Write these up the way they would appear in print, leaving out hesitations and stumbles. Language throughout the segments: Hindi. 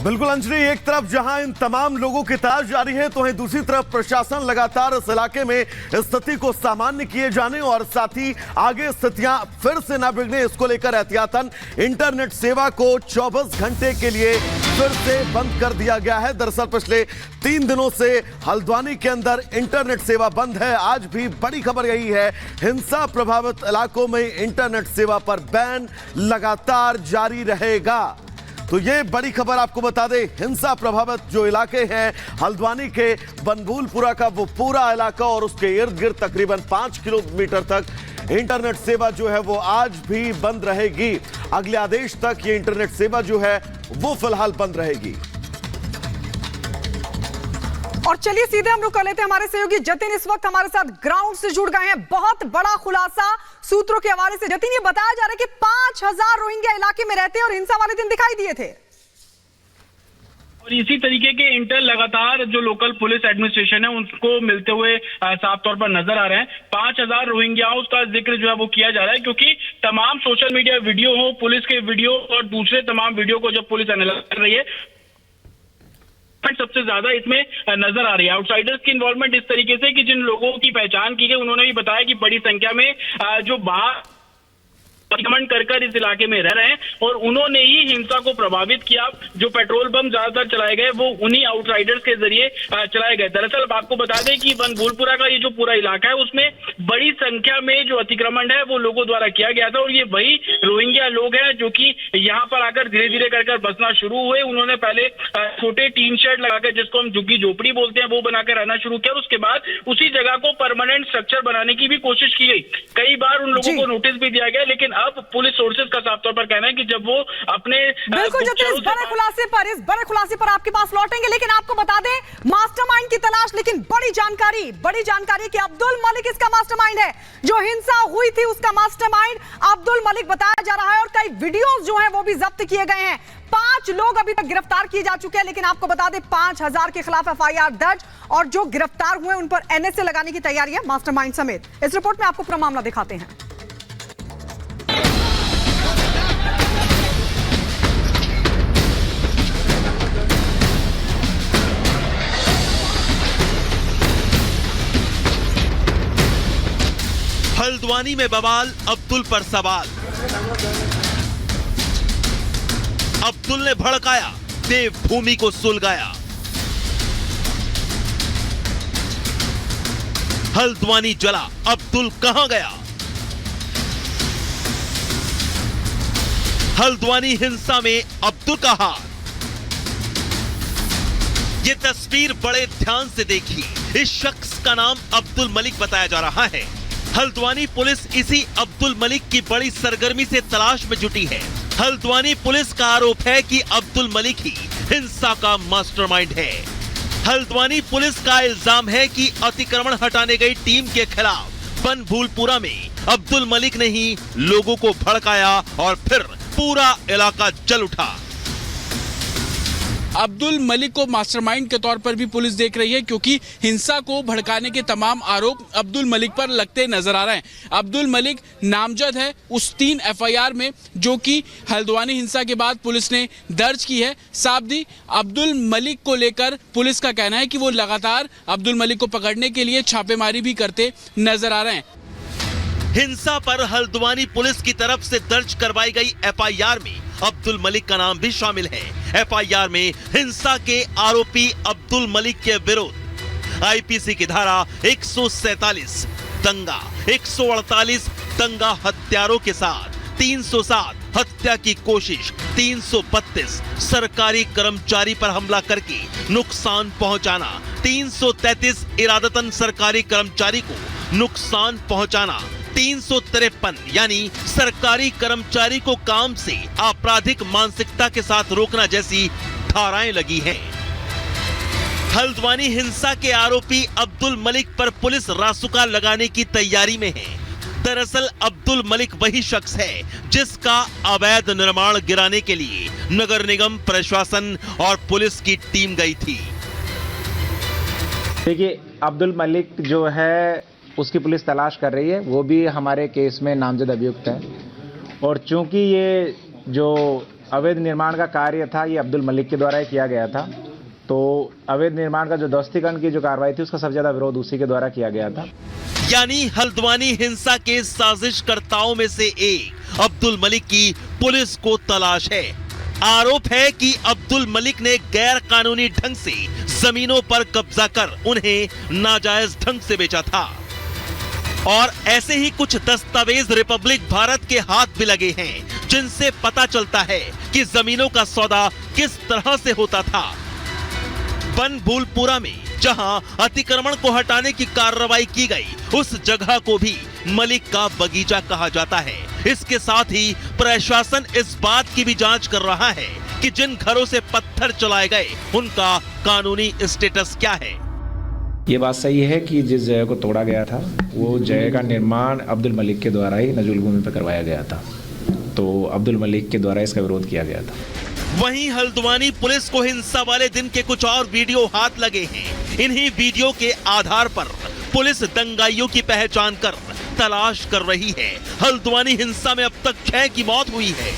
बिल्कुल अंजलि, एक तरफ जहां इन तमाम लोगों की तलाश जारी है तो वहीं दूसरी तरफ प्रशासन लगातार इस इलाके में स्थिति को सामान्य किए जाने और साथ ही आगे स्थितियां फिर से ना बिगड़े इसको लेकर एहतियातन इंटरनेट सेवा को 24 घंटे के लिए फिर से बंद कर दिया गया है। दरअसल पिछले 3 दिनों से हल्द्वानी के अंदर इंटरनेट सेवा बंद है। आज भी बड़ी खबर यही है, हिंसा प्रभावित इलाकों में इंटरनेट सेवा पर बैन लगातार जारी रहेगा। तो ये बड़ी खबर आपको बता दें, हिंसा प्रभावित जो इलाके हैं हल्द्वानी के बनभूलपुरा का वो पूरा इलाका और उसके इर्द गिर्द तकरीबन 5 किलोमीटर तक इंटरनेट सेवा जो है वो आज भी बंद रहेगी। अगले आदेश तक ये इंटरनेट सेवा जो है वो फिलहाल बंद रहेगी। और चलिए सीधे हम रुक कर लेते हैं, हमारे सहयोगी जतिन इस वक्त हमारे साथ ग्राउंड से जुड़ गए हैं। बहुत बड़ा खुलासा सूत्रों के हवाले से। जतिन, ये बताया जा रहा है कि 5000 रोहिंग्या इलाके में रहते हैं और हिंसा वाले दिन दिखाई दिए थे। और इसी तरीके के इंटर लगातार जो लोकल पुलिस एडमिनिस्ट्रेशन है उनको मिलते हुए साफ तौर पर नजर आ रहे हैं। 5000 रोहिंग्याओं का जिक्र जो है वो किया जा रहा है, क्योंकि तमाम सोशल मीडिया वीडियो हो, पुलिस के वीडियो और दूसरे तमाम वीडियो को जब पुलिस एनालाइज कर रही है सबसे ज्यादा इसमें नजर आ रही है आउटसाइडर्स की इन्वॉल्वमेंट इस तरीके से कि जिन लोगों की पहचान की गई उन्होंने भी बताया कि बड़ी संख्या में जो बाहर कमेंट कर इस इलाके में रह रहे हैं और उन्होंने ही हिंसा को प्रभावित किया। जो पेट्रोल बम ज्यादातर चलाए गए वो उन्हीं आउटसाइडर्स के जरिए चलाए गए। दरअसल आपको बता दें कि बनभूलपुरा का ये जो पूरा इलाका है उसमें बड़ी संख्या में जो अतिक्रमण है वो लोगों द्वारा किया गया था और ये वही रोहिंग्या लोग हैं जो कि यहाँ पर आकर धीरे धीरे कर बसना शुरू हुए। उन्होंने पहले छोटे टीन शेड लगाकर, जिसको हम झुग्गी झोपड़ी बोलते हैं, वो बनाकर रहना शुरू किया और उसके बाद उसी जगह को परमानेंट स्ट्रक्चर बनाने की भी कोशिश की गई। कई बार उन लोगों को नोटिस भी दिया गया, लेकिन अब पुलिस सोर्सेज का साफ तौर पर कहना है कि जब वो अपने बिल्कुल इस बड़े खुलासे पर आपके पास लौटेंगे, लेकिन आपको बता दें मास्टरमाइंड की तलाश, लेकिन बड़ी जानकारी कि अब्दुल मलिक इसका मास्टरमाइंड है। जो हिंसा हुई थी उसका मास्टरमाइंड अब्दुल मलिक बताया जा रहा है और कई वीडियोस जो हैं वो भी जब्त किए गए हैं। 5 लोग अभी तक गिरफ्तार किए जा चुके हैं, लेकिन आपको बता दें 5000 के खिलाफ FIR दर्ज और जो गिरफ्तार हुए उन पर NSA लगाने की तैयारी है मास्टरमाइंड समेत। इस रिपोर्ट में आपको पूरा मामला दिखाते हैं। हल्द्वानी में बवाल, अब्दुल पर सवाल। अब्दुल ने भड़काया, देवभूमि को सुलगाया। हल्द्वानी जला, अब्दुल कहां गया? हल्द्वानी हिंसा में अब्दुल का हाथ। ये तस्वीर बड़े ध्यान से देखिए। इस शख्स का नाम अब्दुल मलिक बताया जा रहा है। हल्द्वानी पुलिस इसी अब्दुल मलिक की बड़ी सरगर्मी से तलाश में जुटी है। हल्द्वानी पुलिस का आरोप है कि अब्दुल मलिक ही हिंसा का मास्टरमाइंड है। हल्द्वानी पुलिस का इल्जाम है कि अतिक्रमण हटाने गई टीम के खिलाफ बनभूलपुरा में अब्दुल मलिक ने ही लोगों को भड़काया और फिर पूरा इलाका जल उठा। अब्दुल मलिक को मास्टरमाइंड के तौर पर भी पुलिस देख रही है, क्योंकि हिंसा को भड़काने के तमाम आरोप अब्दुल मलिक पर लगते नजर आ रहे हैं। अब्दुल मलिक नामजद है उस 3 FIR में जो कि हल्द्वानी हिंसा के बाद पुलिस ने दर्ज की है। साबदी अब्दुल मलिक को लेकर पुलिस का कहना है कि वो लगातार अब्दुल मलिक को पकड़ने के लिए छापेमारी भी करते नजर आ रहे हैं। हिंसा पर हल्द्वानी पुलिस की तरफ से दर्ज करवाई गई FIR में अब्दुल मलिक का नाम भी शामिल है। FIR में हिंसा के आरोपी अब्दुल मलिक के विरुद्ध IPC की धारा 147 दंगा, 148 दंगा हत्यारों के साथ, 307 हत्या की कोशिश, 332 सरकारी कर्मचारी पर हमला करके नुकसान पहुंचाना, 333 इरादतन सरकारी कर्मचारी को नुकसान पहुंचाना, 353 यानी सरकारी कर्मचारी को काम से आपराधिक मानसिकता के साथ रोकना जैसी धाराएं लगी हैं। हल्द्वानी हिंसा के आरोपी अब्दुल मलिक पर पुलिस रासुका लगाने की तैयारी में है। दरअसल अब्दुल मलिक वही शख्स है जिसका अवैध निर्माण गिराने के लिए नगर निगम प्रशासन और पुलिस की टीम गई थी। देखिए, अब्दुल मलिक जो है उसकी पुलिस तलाश कर रही है, वो भी हमारे केस में नामजद अभियुक्त है और चूंकि ये जो अवैध निर्माण का कार्य था ये अब्दुल मलिक के द्वारा ही किया गया था। तो अवैध निर्माण का जो ध्वस्तीकरण की जो कार्रवाई थी उसका सबसे ज्यादा विरोध उसी के द्वारा किया गया था। यानी हल्द्वानी हिंसा के साजिशकर्ताओं में से एक अब्दुल मलिक की पुलिस को तलाश है। आरोप है कि अब्दुल मलिक ने गैर कानूनी ढंग से जमीनों पर कब्जा कर उन्हें नाजायज ढंग से बेचा था और ऐसे ही कुछ दस्तावेज रिपब्लिक भारत के हाथ भी लगे हैं जिनसे पता चलता है कि जमीनों का सौदा किस तरह से होता था। बनभूलपुरा में जहां अतिक्रमण को हटाने की कार्रवाई की गई, उस जगह को भी मलिक का बगीचा कहा जाता है। इसके साथ ही प्रशासन इस बात की भी जांच कर रहा है कि जिन घरों से पत्थर चलाए गए उनका कानूनी स्टेटस क्या है। ये बात सही है कि जिस जगह को तोड़ा गया था वो जगह का निर्माण अब्दुल मलिक के द्वारा ही नजुल भूमि पर करवाया गया था। तो अब्दुल मलिक के द्वारा इसका विरोध किया गया था। वहीं हल्द्वानी पुलिस को हिंसा वाले दिन के कुछ और वीडियो हाथ लगे हैं। इन्हीं वीडियो के आधार पर पुलिस दंगाइयों की पहचान कर तलाश कर रही है। हल्द्वानी हिंसा में अब तक 6 की मौत हुई है।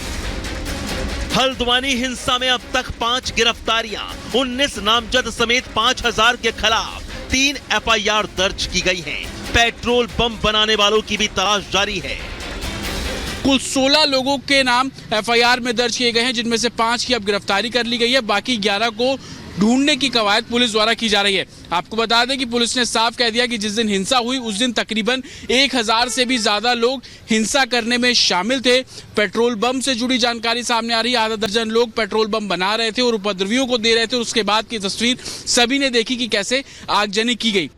हल्द्वानी हिंसा में अब तक 5 गिरफ्तारियां, 19 नामजद समेत 5000 के खिलाफ 3 FIR दर्ज की गई हैं। पेट्रोल बम बनाने वालों की भी तलाश जारी है। कुल 16 लोगों के नाम FIR में दर्ज किए गए हैं, जिनमें से 5 की अब गिरफ्तारी कर ली गई है। बाकी 11 को ढूंढने की कवायद पुलिस द्वारा की जा रही है। आपको बता दें कि पुलिस ने साफ कह दिया कि जिस दिन हिंसा हुई उस दिन तकरीबन 1000 से भी ज्यादा लोग हिंसा करने में शामिल थे। पेट्रोल बम से जुड़ी जानकारी सामने आ रही है। आधा दर्जन लोग पेट्रोल बम बना रहे थे और उपद्रवियों को दे रहे थे। उसके बाद की तस्वीर सभी ने देखी कि कैसे आगजनी की गई।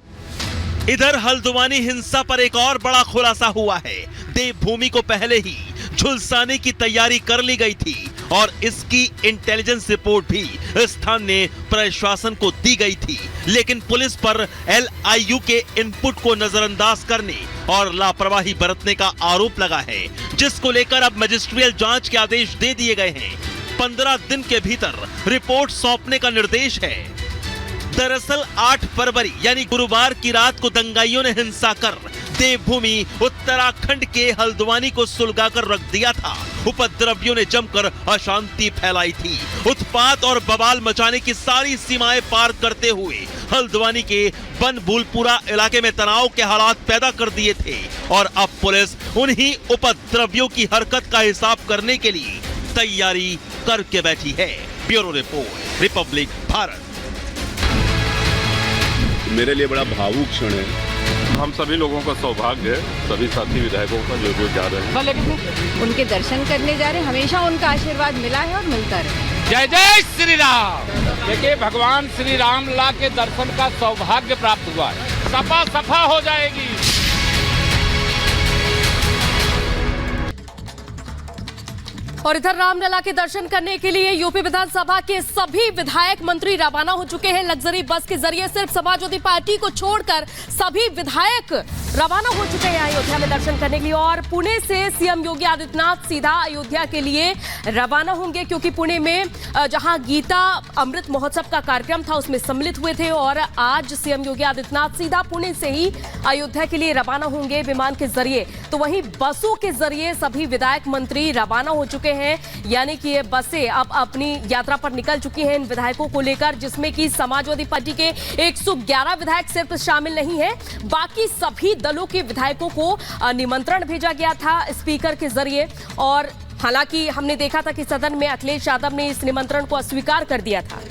इधर हल्द्वानी हिंसा पर एक और बड़ा खुलासा हुआ है। देवभूमि को पहले ही झुलसाने की तैयारी कर ली गई थी और इसकी इंटेलिजेंस रिपोर्ट भी स्थानीय प्रशासन को दी गई थी, लेकिन पुलिस पर LIU के इनपुट को नजरअंदाज करने और लापरवाही बरतने का आरोप लगा है, जिसको लेकर अब मजिस्ट्रियल जांच के आदेश दे दिए गए हैं। 15 दिन के भीतर रिपोर्ट सौंपने का निर्देश है। दरअसल 8 फरवरी यानी गुरुवार की रात को दंगाइयों ने हिंसा कर देवभूमि उत्तराखंड के हल्द्वानी को सुलगाकर रख दिया था। उपद्रवियों ने जमकर अशांति फैलाई थी। उत्पात और बवाल मचाने की सारी सीमाएं पार करते हुए हल्द्वानी के बनभूलपुरा इलाके में तनाव के हालात पैदा कर दिए थे और अब पुलिस उन्हीं उपद्रवियों की हरकत का हिसाब करने के लिए तैयारी करके बैठी है। Bureau report, Republic Bharat. मेरे लिए बड़ा भावुक क्षण है। हम सभी लोगों का सौभाग्य है, सभी साथी विधायकों का जो जा रहे हैं, उनके दर्शन करने जा रहे हैं। हमेशा उनका आशीर्वाद मिला है और मिलता रहे। जय जय श्री राम। देखिए, भगवान श्री राम ला के दर्शन का सौभाग्य प्राप्त हुआ है। सपा सफा हो जाएगी। और इधर रामलला के दर्शन करने के लिए यूपी विधानसभा के सभी विधायक मंत्री रवाना हो चुके हैं। लग्जरी बस के जरिए सिर्फ समाजवादी पार्टी को छोड़कर सभी विधायक रवाना हो चुके हैं अयोध्या में दर्शन करने के लिए। और पुणे से सीएम योगी आदित्यनाथ सीधा अयोध्या के लिए रवाना होंगे, क्योंकि पुणे में जहां गीता अमृत महोत्सव का कार्यक्रम था उसमें सम्मिलित हुए थे और आज सीएम योगी आदित्यनाथ सीधा पुणे से ही अयोध्या के लिए रवाना होंगे विमान के जरिए। तो वहीं बसों के जरिए सभी विधायक मंत्री रवाना हो चुके हैं, यानी कि ये बसें अब अपनी यात्रा पर निकल चुकी हैं इन विधायकों को लेकर, जिसमें कि समाजवादी पार्टी के 111 विधायक सिर्फ शामिल नहीं है, बाकी सभी दलों के विधायकों को निमंत्रण भेजा गया था स्पीकर के जरिए। और हालांकि हमने देखा था कि सदन में अखिलेश यादव ने इस निमंत्रण को अस्वीकार कर दिया था।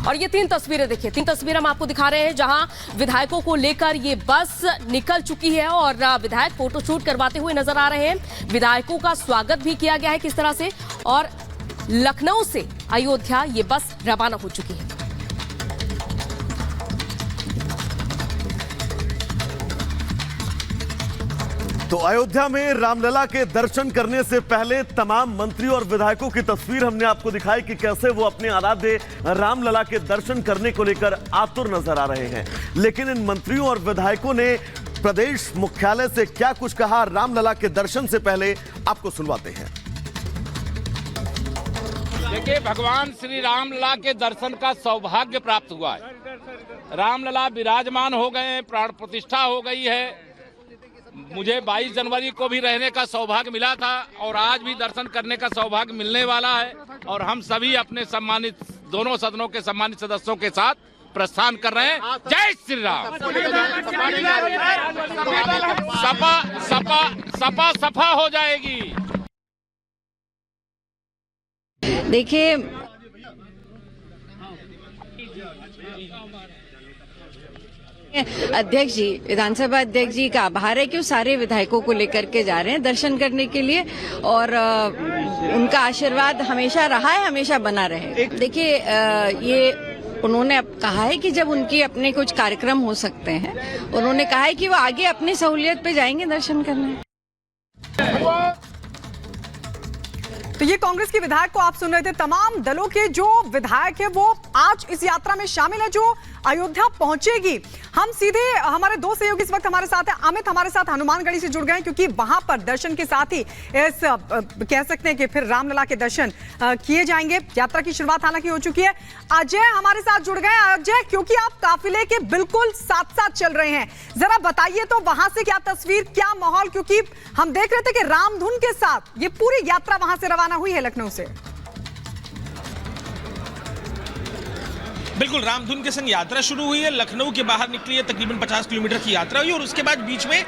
और ये 3 तस्वीरें देखिए, 3 तस्वीरें हम आपको दिखा रहे हैं जहां विधायकों को लेकर ये बस निकल चुकी है और विधायक फोटोशूट करवाते हुए नजर आ रहे हैं। विधायकों का स्वागत भी किया गया है किस तरह से, और लखनऊ से अयोध्या ये बस रवाना हो चुकी है। तो अयोध्या में रामलला के दर्शन करने से पहले तमाम मंत्री और विधायकों की तस्वीर हमने आपको दिखाई कि कैसे वो अपने आराध्य रामलला के दर्शन करने को लेकर आतुर नजर आ रहे हैं। लेकिन इन मंत्रियों और विधायकों ने प्रदेश मुख्यालय से क्या कुछ कहा रामलला के दर्शन से पहले, आपको सुनवाते हैं। देखिए, भगवान श्री रामलला के दर्शन का सौभाग्य प्राप्त हुआ है। रामलला विराजमान हो गए, प्राण प्रतिष्ठा हो गई है। मुझे 22 जनवरी को भी रहने का सौभाग्य मिला था और आज भी दर्शन करने का सौभाग्य मिलने वाला है और हम सभी अपने सम्मानित दोनों सदनों के सम्मानित सदस्यों के साथ प्रस्थान कर रहे हैं। जय श्री राम। सपा हो जाएगी। देखिए, अध्यक्ष जी, विधानसभा अध्यक्ष जी का आभार है कि वो सारे विधायकों को लेकर के जा रहे हैं दर्शन करने के लिए और उनका आशीर्वाद हमेशा रहा है, हमेशा बना रहे। देखिए, ये उन्होंने अब कहा है कि जब उनके अपने कुछ कार्यक्रम हो सकते हैं, उन्होंने कहा है कि वो आगे अपनी सहूलियत पे जाएंगे दर्शन करने। तो ये कांग्रेस के विधायक को आप सुन रहे थे। तमाम दलों के जो विधायक है वो आज इस यात्रा में शामिल है जो अयोध्या पहुंचेगी। हम सीधे, हमारे दो सहयोगी इस वक्त हमारे साथ हैं। अमित हमारे साथ हनुमानगढ़ी से जुड़ गए हैं क्योंकि वहां पर दर्शन के साथ ही इस कह सकते हैं कि फिर रामलला के दर्शन किए जाएंगे। यात्रा की शुरुआत हालांकि हो चुकी है। अजय हमारे साथ जुड़ गए। अजय, क्योंकि आप काफिले के बिल्कुल साथ साथ चल रहे हैं, जरा बताइए तो वहां से क्या तस्वीर, क्या माहौल, क्योंकि हम देख रहे थे कि रामधुन के साथ ये पूरी यात्रा वहां से रवाना हुई है लखनऊ से। बिल्कुल, रामधुन के संग यात्रा शुरू हुई है, लखनऊ के बाहर निकली है, तकरीबन 50 किलोमीटर की यात्रा हुई और उसके बाद बीच में